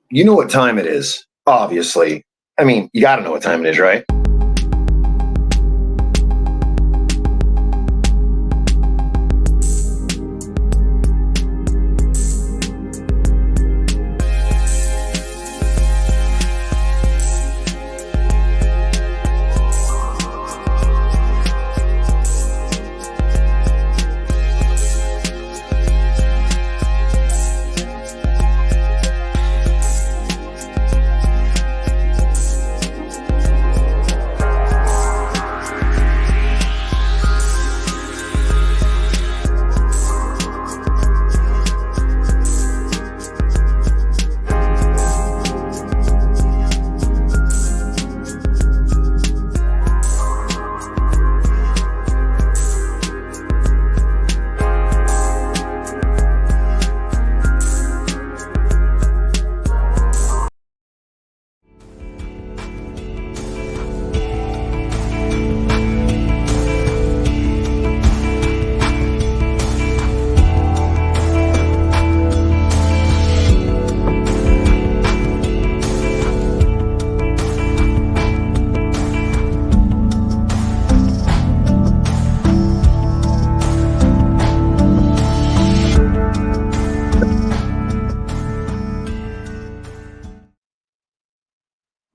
You know what time it is, obviously. I mean, you got to know what time it is, right?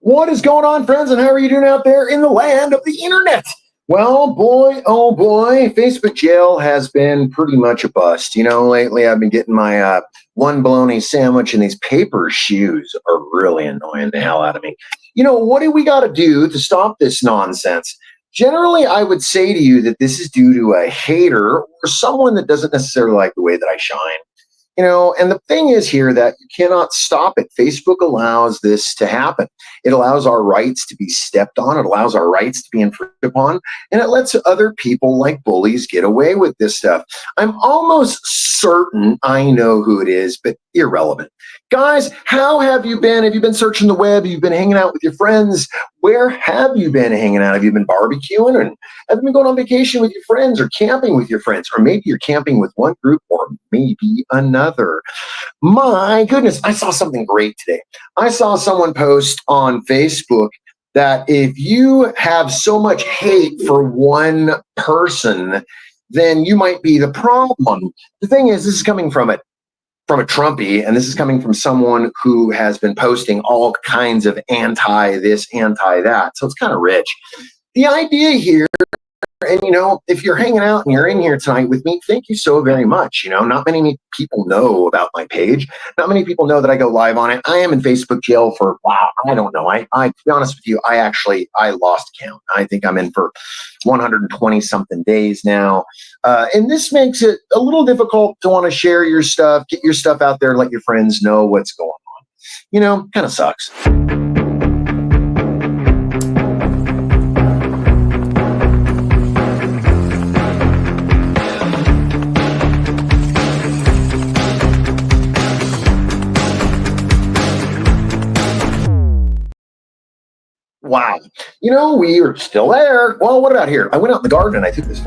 What is going on, friends, and how are you doing out there in the land of the internet? Well, boy, oh boy, Facebook jail has been pretty much a bust. Lately I've been getting my one bologna sandwich, and these paper shoes are really annoying the hell out of me. What do we got to do to stop this nonsense? Generally, I would say to you that this is due to a hater or someone that doesn't necessarily like the way that I shine. And the thing is here that you cannot stop it. Facebook allows this to happen. It allows our rights to be stepped on. It allows our rights to be infringed upon. And it lets other people like bullies get away with this stuff. I'm almost certain I know who it is, but irrelevant. Guys, how have you been? Have you been searching the web? Have you been hanging out with your friends? Where have you been hanging out? Have you been barbecuing? And have you been going on vacation with your friends or camping with your friends? Or maybe you're camping with one group or maybe another. My goodness, I saw something great today. I saw someone post on Facebook that if you have so much hate for one person, then you might be the problem. The thing is, this is coming from a Trumpy, and this is coming from someone who has been posting all kinds of anti this, anti that. So it's kind of rich. The idea here, and if you're hanging out and you're in here tonight with me, thank you so very much. Not many people know about my page. Not many people know that I go live on it. I am in Facebook jail for, wow, I don't know. I to be honest with you, I lost count. I think I'm in for 120 something days now. And this makes it a little difficult to want to share your stuff, get your stuff out there, let your friends know what's going on. Kind of sucks. Wow. We are still there. Well, what about here? I went out in the garden and I took this.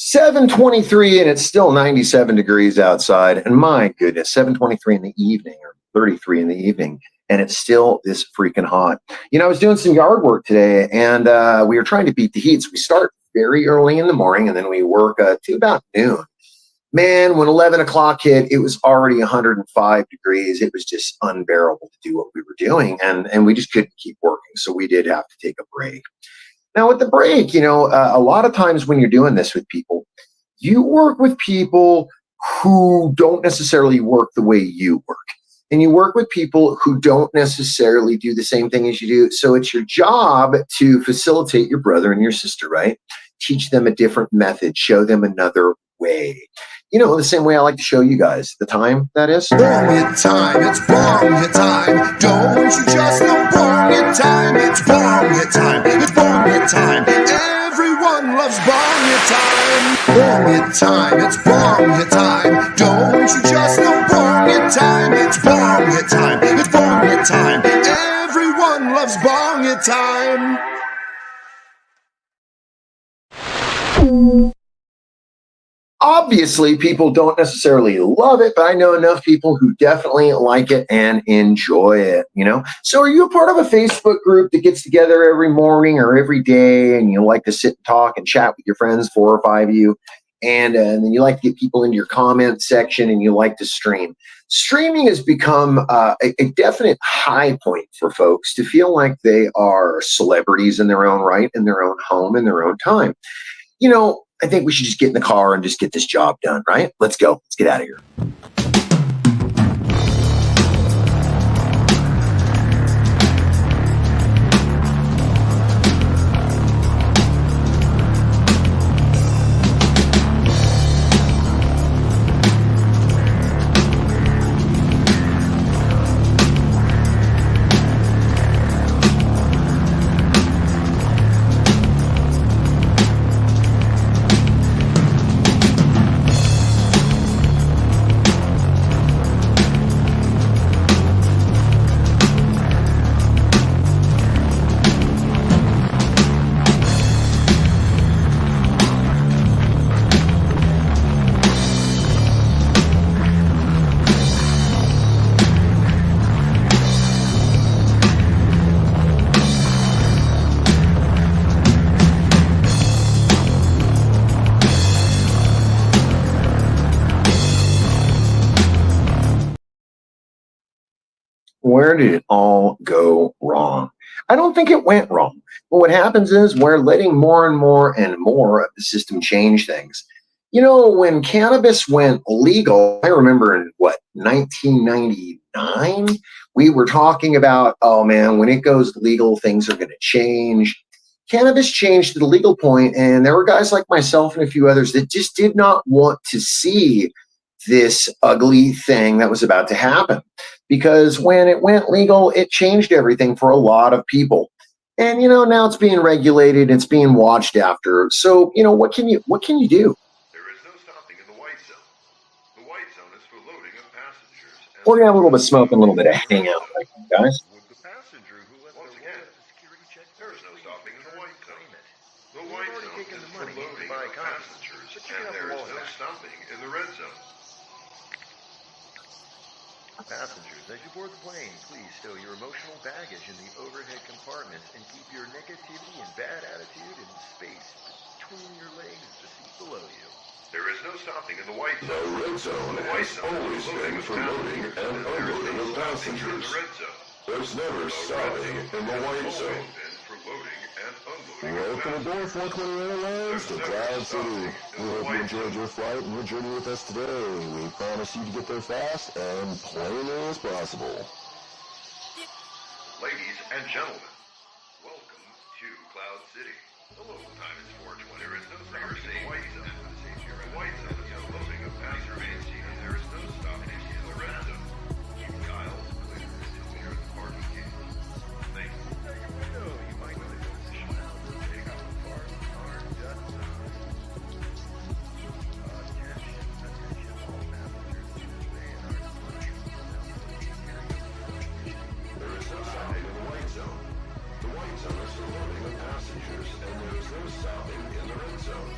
7:23 and it's still 97 degrees outside. And my goodness, 7:23 in the evening or 33 in the evening. And it's still this freaking hot. I was doing some yard work today and we were trying to beat the heat. So we start very early in the morning and then we work to about noon. Man, when 11 o'clock hit, it was already 105 degrees. It was just unbearable to do what we were doing. And we just couldn't keep working. So we did have to take a break. Now, with the break, a lot of times when you're doing this with people, you work with people who don't necessarily work the way you work. And you work with people who don't necessarily do the same thing as you do. So it's your job to facilitate your brother and your sister, right? Teach them a different method, show them another way. The same way I like to show you guys the time that is. Bong it time, it's bong it time. Don't you just know bong it time? It's bong it time, it's bong it time. Everyone loves bong it time. Bong it time, it's bong it time. Don't you just know bong it time? It's bong it time, it's bong it time. Everyone loves bong it time. Obviously, people don't necessarily love it, but I know enough people who definitely like it and enjoy it, So are you a part of a Facebook group that gets together every morning or every day and you like to sit and talk and chat with your friends, 4 or 5 of you, and then you like to get people into your comment section and you like to stream? Streaming has become a definite high point for folks to feel like they are celebrities in their own right, in their own home, in their own time. I think we should just get in the car and just get this job done, right? Let's go. Let's get out of here. Where did it all go wrong? I don't think it went wrong. But what happens is we're letting more and more and more of the system change things. When cannabis went legal, I remember in 1999, we were talking about, oh man, when it goes legal, things are going to change. Cannabis changed to the legal point, and there were guys like myself and a few others that just did not want to see this ugly thing that was about to happen. Because when it went legal, it changed everything for a lot of people. And, now it's being regulated, it's being watched after. So, what can you do? There is no stopping in the white zone. The white zone is for loading of passengers. We're going to have a little bit of smoke and a little bit of hangout, guys. With the passenger who once again, there is no stopping in the white zone. The white zone is for loading of passengers, and there is no stopping in the red zone. Passengers, as you board the plane, please stow your emotional baggage in the overhead compartments and keep your negativity and bad attitude in space between your legs of the seat below you. There is no stopping in the white zone. The red zone has always been for loading and unloading of passengers. There's never stopping in the white zone. Welcome aboard 420 Airlines to Cloud City. We hope you enjoyed your flight and your journey with us today. We promise you to get there fast and plainly as possible. Ladies and gentlemen, welcome to Cloud City. The local time is 4:20. There is no stopping in the white zone. The white zone is for loading of passengers, and there is no stopping in the red zone. Keep the aisles clear until we are at the parking gate. Thank you. You might want to position out or take out the car just attention all passengers to stay in our There is no stopping in the white zone. The white zone is for loading of passengers, and there is no stopping in the red zone.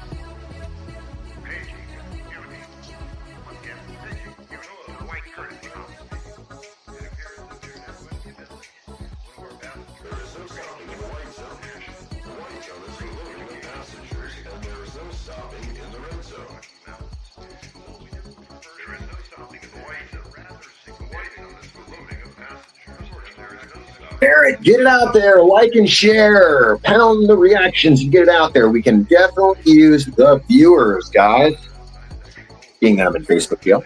Share it, get it out there, like and share, pound the reactions, and get it out there. We can definitely use the viewers, guys. Being that I'm in Facebook jail.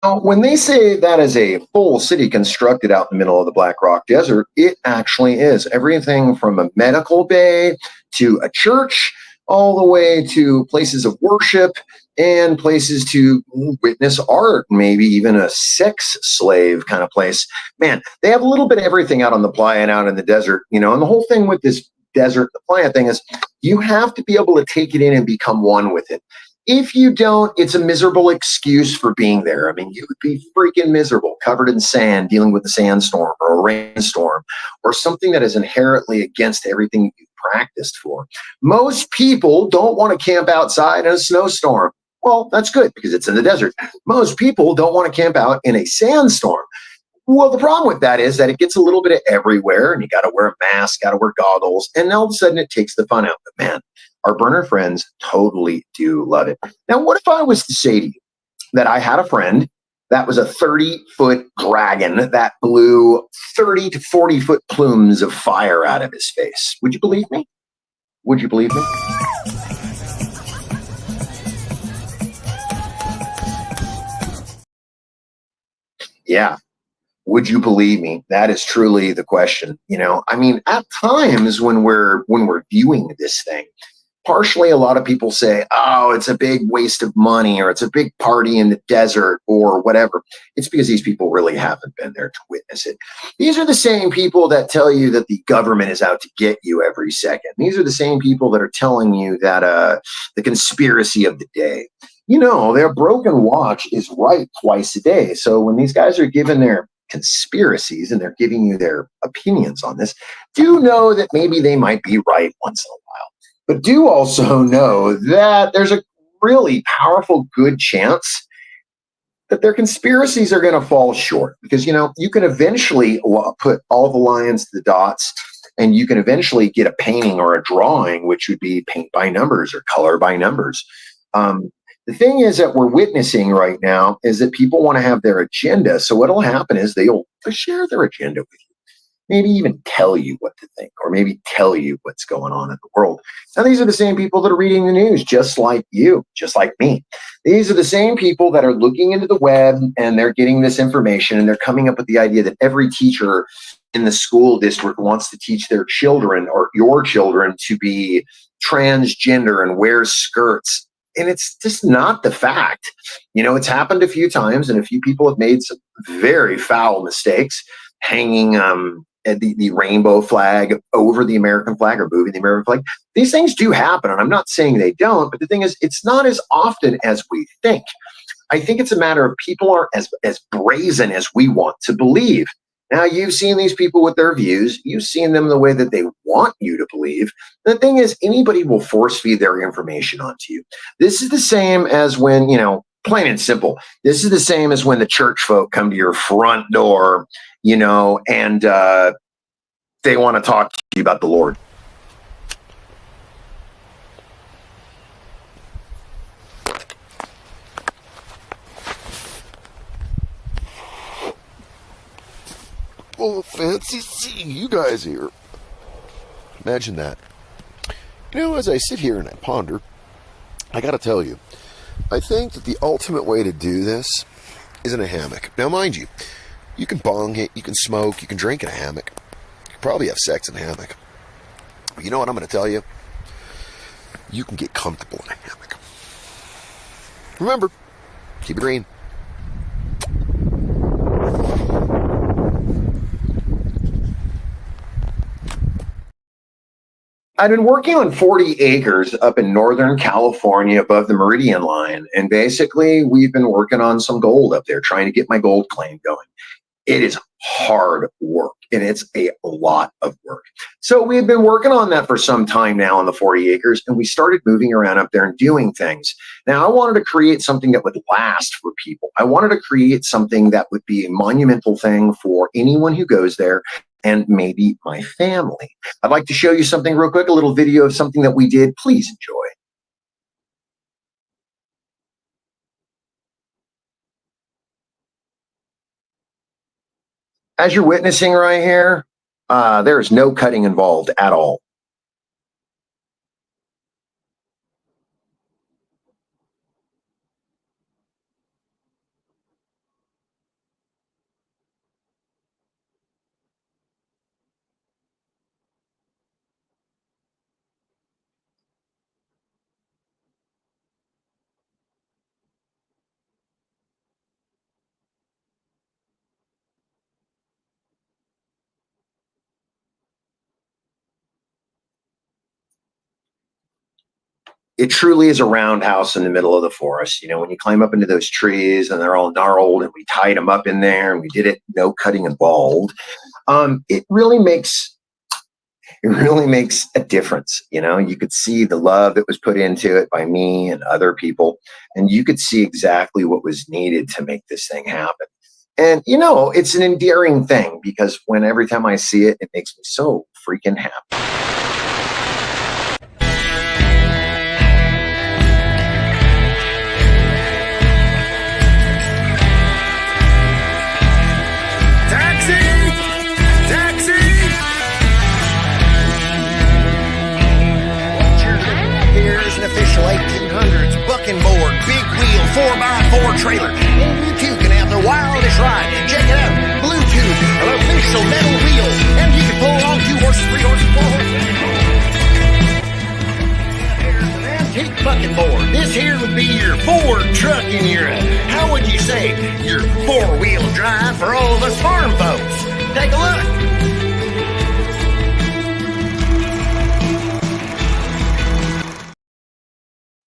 Now, when they say that is a full city constructed out in the middle of the Black Rock Desert, it actually is. Everything from a medical bay to a church, all the way to places of worship and places to witness art, maybe even a sex slave kind of place. Man, they have a little bit of everything out on the playa and out in the desert, and the whole thing with this desert, the playa thing is you have to be able to take it in and become one with it. If you don't, it's a miserable excuse for being there. I mean, you would be freaking miserable, covered in sand, dealing with a sandstorm or a rainstorm or something that is inherently against everything you've practiced for. Most people don't want to camp outside in a snowstorm. Well, that's good because it's in the desert. Most people don't want to camp out in a sandstorm. Well, the problem with that is that it gets a little bit of everywhere and you got to wear a mask, got to wear goggles, and all of a sudden it takes the fun out. But man, our burner friends totally do love it. Now, what if I was to say to you that I had a friend that was a 30-foot dragon that blew 30 to 40-foot plumes of fire out of his face? Would you believe me? Would you believe me? Yeah. Would you believe me? That is truly the question. I mean, at times when we're viewing this thing, partially a lot of people say, oh, it's a big waste of money or it's a big party in the desert or whatever. It's because these people really haven't been there to witness it. These are the same people that tell you that the government is out to get you every second. These are the same people that are telling you that the conspiracy of the day. Their broken watch is right twice a day. So when these guys are given their conspiracies and they're giving you their opinions on this, do know that maybe they might be right once in a while. But do also know that there's a really powerful good chance that their conspiracies are going to fall short because, you can eventually put all the lines to the dots and you can eventually get a painting or a drawing, which would be paint by numbers or color by numbers. The thing is that we're witnessing right now is that people want to have their agenda. So what'll happen is they'll share their agenda with you, maybe even tell you what to think, or maybe tell you what's going on in the world. Now, these are the same people that are reading the news, just like you, just like me. These are the same people that are looking into the web and they're getting this information and they're coming up with the idea that every teacher in the school district wants to teach their children or your children to be transgender and wear skirts. And it's just not the fact. It's happened a few times and a few people have made some very foul mistakes hanging the rainbow flag over the American flag or moving the American flag. These things do happen, and I'm not saying they don't, but the thing is, it's not as often as we think. I think it's a matter of people aren't as brazen as we want to believe. Now, you've seen these people with their views. You've seen them the way that they want you to believe. The thing is, anybody will force feed their information onto you. This is the same as when, plain and simple, this is the same as when the church folk come to your front door, and they want to talk to you about the Lord. Well, fancy seeing you guys here. Imagine that. As I sit here and I ponder, I gotta tell you, I think that the ultimate way to do this is in a hammock. Now, mind you, you can bong it, you can smoke, you can drink in a hammock. You can probably have sex in a hammock. But you know what I'm going to tell you? you can get comfortable in a hammock. Remember, keep it green. I've been working on 40 acres up in Northern California above the Meridian line. And basically, we've been working on some gold up there, trying to get my gold claim going. It is hard work and it's a lot of work. So we've been working on that for some time now on the 40 acres, and we started moving around up there and doing things. Now, I wanted to create something that would last for people. I wanted to create something that would be a monumental thing for anyone who goes there and maybe my family. I'd like to show you something real quick, a little video of something that we did. Please enjoy. As you're witnessing right here, there is no cutting involved at all. It truly is a roundhouse in the middle of the forest. You know, when you climb up into those trees and they're all gnarled and we tied them up in there and we did it, no cutting involved. It really makes a difference. You know, you could see the love that was put into it by me and other people, and you could see exactly what was needed to make this thing happen. And, you know, it's an endearing thing because every time I see it, it makes me so freaking happy. Official 1800s bucking board, big wheel, 4x4 trailer. And you too can have the wildest ride. Check it out. Bluetooth, an official metal wheel. And you can pull along 2 horses, 3 horses, 4 horses. Here's an antique bucking board. This here would be your Ford truck in your, how would you say, your 4-wheel drive for all of us farm folks. Take a look.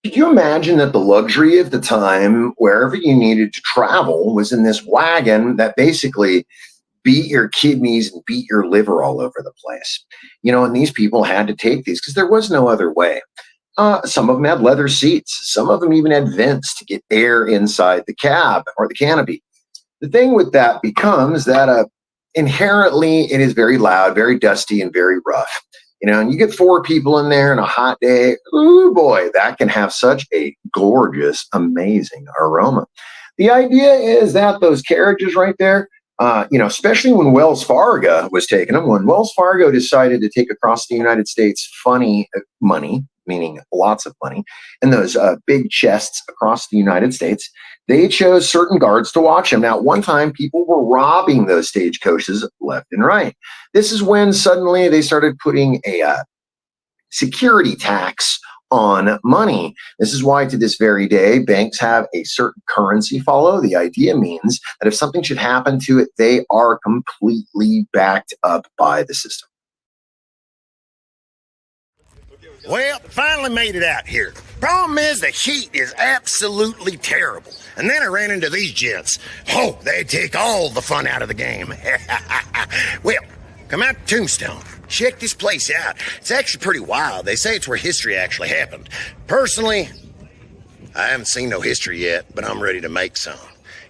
Could you imagine that the luxury of the time, wherever you needed to travel, was in this wagon that basically beat your kidneys and beat your liver all over the place? You know, and these people had to take these because there was no other way. Some of them had leather seats. Some of them even had vents to get air inside the cab or the canopy. The thing with that becomes that inherently it is very loud, very dusty, and very rough. You know, and you get 4 people in there on a hot day. Ooh, boy, that can have such a gorgeous, amazing aroma. The idea is that those carriages right there, you know, especially when Wells Fargo was taking them, when Wells Fargo decided to take across the United States funny money, meaning lots of money, and those big chests across the United States, they chose certain guards to watch them. Now, at one time, people were robbing those stagecoaches left and right. This is when suddenly they started putting a security tax on money. This is why to this very day, banks have a certain currency follow. The idea means that if something should happen to it, they are completely backed up by the system. Well, finally made it out here. Problem is the heat is absolutely terrible. And then I ran into these gents. Oh, they take all the fun out of the game. Well, come out to Tombstone. Check this place out. It's actually pretty wild. They say it's where history actually happened. Personally, I haven't seen no history yet, but I'm ready to make some.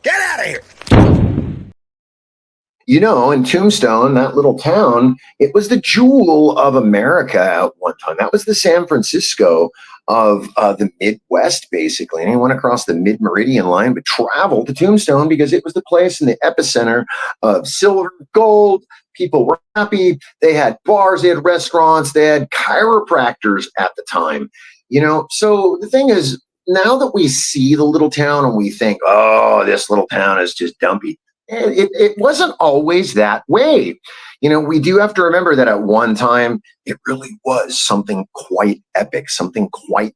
Get out of here! You know, in Tombstone, that little town, it was the jewel of America at one time. That was the San Francisco of the Midwest, basically. Anyone across the mid-meridian line would travel to Tombstone because it was the place in the epicenter of silver, gold. People were happy. They had bars, they had restaurants, they had chiropractors at the time. You know, so the thing is, now that we see the little town and we think, oh, this little town is just dumpy. It wasn't always that way. We do have to remember that at one time, it really was something quite epic, something quite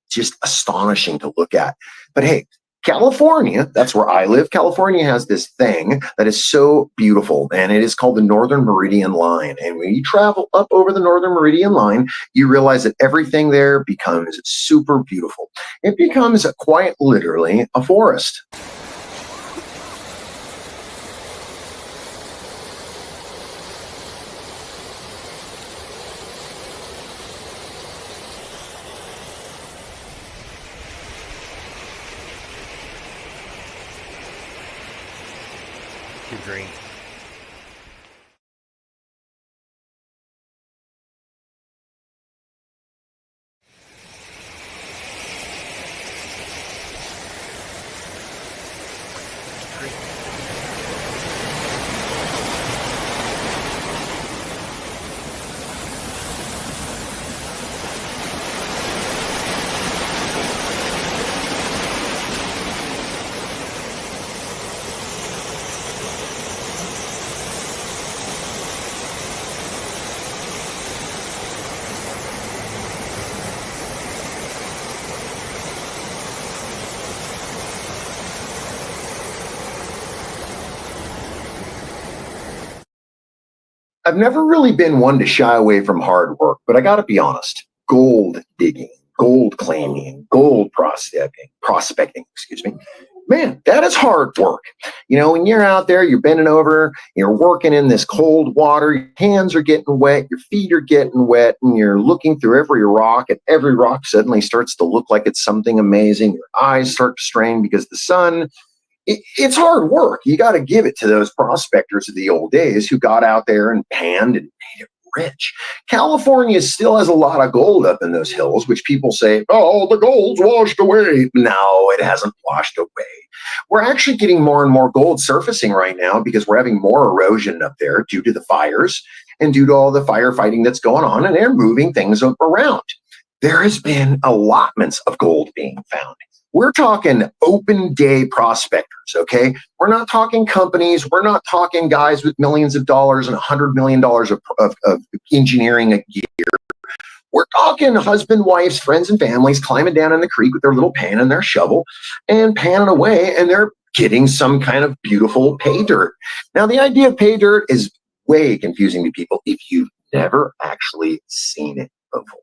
just astonishing to look at. But hey, California, that's where I live. California has this thing that is so beautiful, and it is called the Northern Meridian Line. And when you travel up over the Northern Meridian Line, you realize that everything there becomes super beautiful. It becomes quite literally a forest. Green. I've never really been one to shy away from hard work, but I got to be honest. Gold digging, gold claiming, gold prospecting, excuse me. Man, that is hard work. When you're out there, you're bending over, you're working in this cold water, your hands are getting wet, your feet are getting wet, and you're looking through every rock, and every rock suddenly starts to look like it's something amazing. Your eyes start to strain because the sun. It's hard work. You got to give it to those prospectors of the old days who got out there and panned and made it rich. California still has a lot of gold up in those hills, which people say, oh, the gold's washed away. No, it hasn't washed away. We're actually getting more and more gold surfacing right now because we're having more erosion up there due to the fires and due to all the firefighting that's going on, and they're moving things around. There has been allotments of gold being found. We're talking open day prospectors, okay? We're not talking companies. We're not talking guys with millions of dollars and $100 million of engineering a year. We're talking husband, wives, friends, and families climbing down in the creek with their little pan and their shovel and panning away, and they're getting some kind of beautiful pay dirt. Now, the idea of pay dirt is way confusing to people if you've never actually seen it before.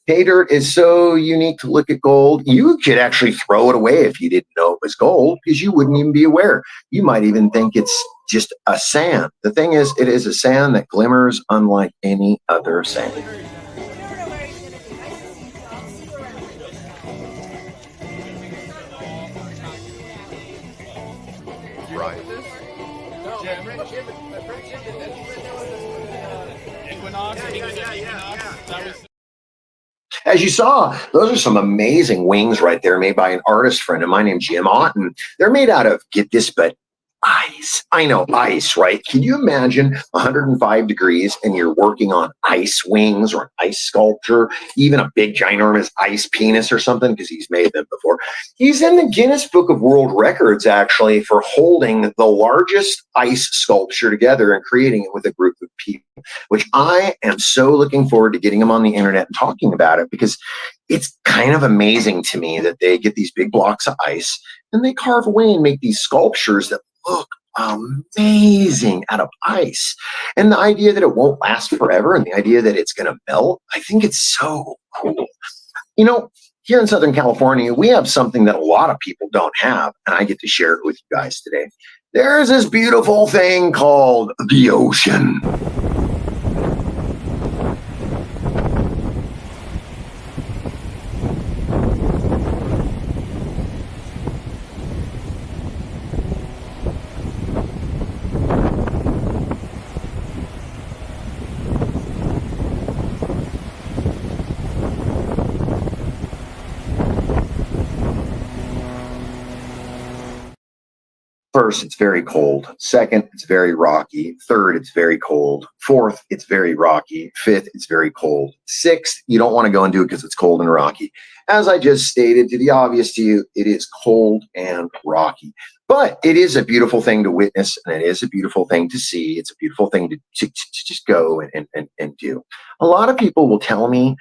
Pay dirt is so unique to look at gold. You could actually throw it away if you didn't know it was gold because you wouldn't even be aware. You might even think it's just a sand. The thing is, it is a sand that glimmers unlike any other sand. Right. As you saw, those are some amazing wings right there made by an artist friend of mine named Jim Otten. They're made out of, get this, but ice. I know, ice, right? Can you imagine 105 degrees and you're working on ice wings or an ice sculpture, even a big ginormous ice penis or something, because he's made them before. He's in the Guinness Book of World Records, actually, for holding the largest ice sculpture together and creating it with a group of people, which I am so looking forward to getting him on the internet and talking about it, because it's kind of amazing to me that they get these big blocks of ice and they carve away and make these sculptures that look amazing out of ice. And the idea that it won't last forever and the idea that it's going to melt, I think it's so cool. Here in Southern California, we have something that a lot of people don't have, and I get to share it with you guys today. There's this beautiful thing called the ocean. First, it's very cold. Second, it's very rocky. Third, it's very cold. Fourth, it's very rocky. Fifth, it's very cold. Sixth, you don't want to go and do it because it's cold and rocky. As I just stated, to the obvious to you, it is cold and rocky. But it is a beautiful thing to witness, and it is a beautiful thing to see. It's a beautiful thing to just go and do. A lot of people will tell me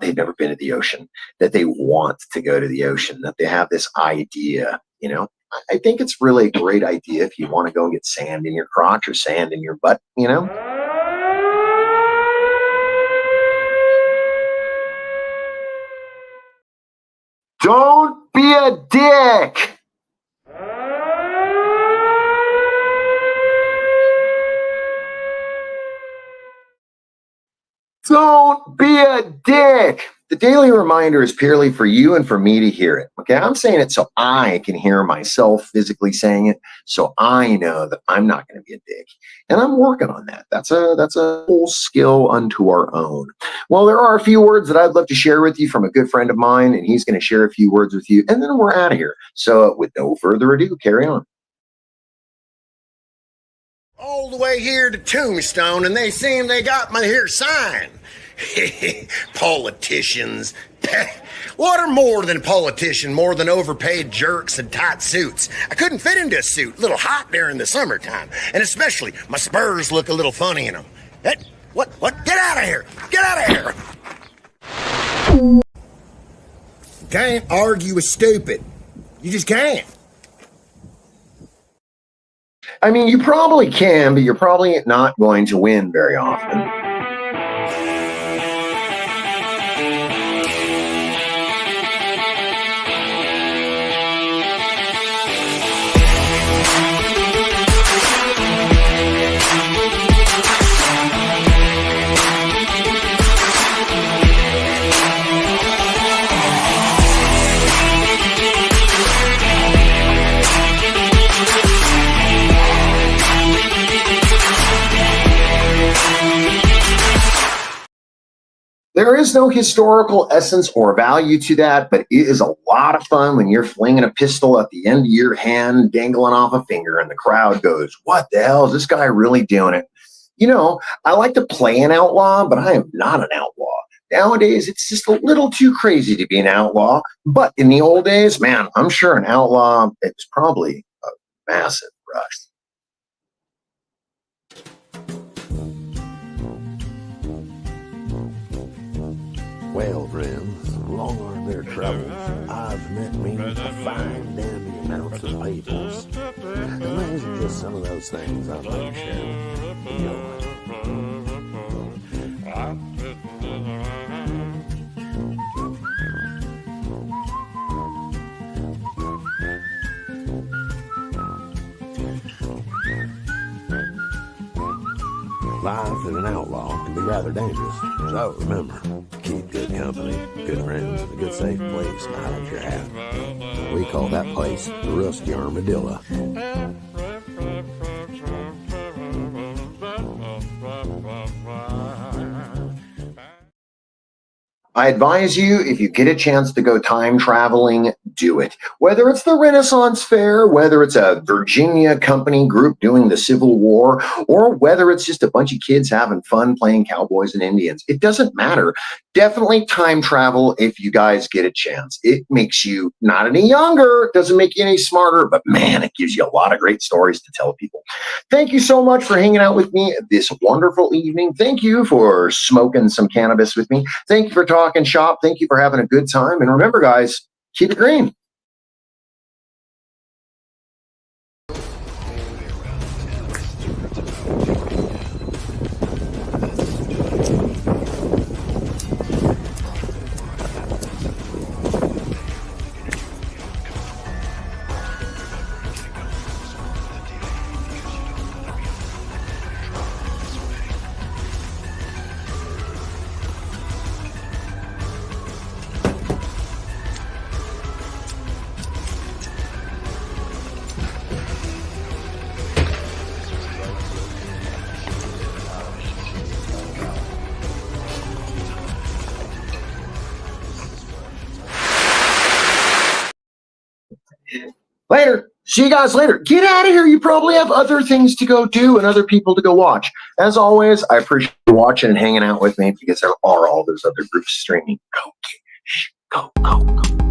they've never been to the ocean, that they want to go to the ocean, that they have this idea, you know. I think it's really a great idea if you want to go and get sand in your crotch or sand in your butt, you know. Don't be a dick. Don't be a dick. The daily reminder is purely for you and for me to hear it. Okay, I'm saying it so I can hear myself physically saying it, so I know that I'm not going to be a dick. And I'm working on that. That's a whole skill unto our own. Well, there are a few words that I'd love to share with you from a good friend of mine, and he's going to share a few words with you, and then we're out of here. So with no further ado, carry on. All the way here to Tombstone, and they seem they got my here sign. Politicians. What are more than a politician, more than overpaid jerks and tight suits? I couldn't fit into a suit, a little hot during the summertime, and especially my spurs look a little funny in them. What? Get out of here! Get out of here! Can't argue with stupid. You just can't. I mean, you probably can, but you're probably not going to win very often. There is no historical essence or value to that, but it is a lot of fun when you're flinging a pistol at the end of your hand, dangling off a finger, and the crowd goes, "What the hell is this guy really doing it?" You know, I like to play an outlaw, but I am not an outlaw. Nowadays, it's just a little too crazy to be an outlaw. But in the old days, man, I'm sure an outlaw, it's probably a massive rush. Well, friends, along on their travels, I've met me a fine dandy amounts of peoples. And these are just some of those things I'd like to share with you. Life as an outlaw can be rather dangerous, so remember, keep good company, good friends, and a good safe place smile at your hat. We call that place the Rusty Armadillo. I advise you, if you get a chance to go time traveling, do it. Whether it's the Renaissance Fair, whether it's a Virginia company group doing the Civil War, or whether it's just a bunch of kids having fun playing cowboys and Indians, it doesn't matter. Definitely time travel if you guys get a chance. It makes you not any younger, doesn't make you any smarter, but man, it gives you a lot of great stories to tell people. Thank you so much for hanging out with me this wonderful evening. Thank you for smoking some cannabis with me. Thank you for talking shop. Thank you for having a good time. And remember, guys, keep it green. Later. See you guys later. Get out of here. You probably have other things to go do and other people to go watch. As always, I appreciate you watching and hanging out with me because there are all those other groups streaming. Go, go, go, go.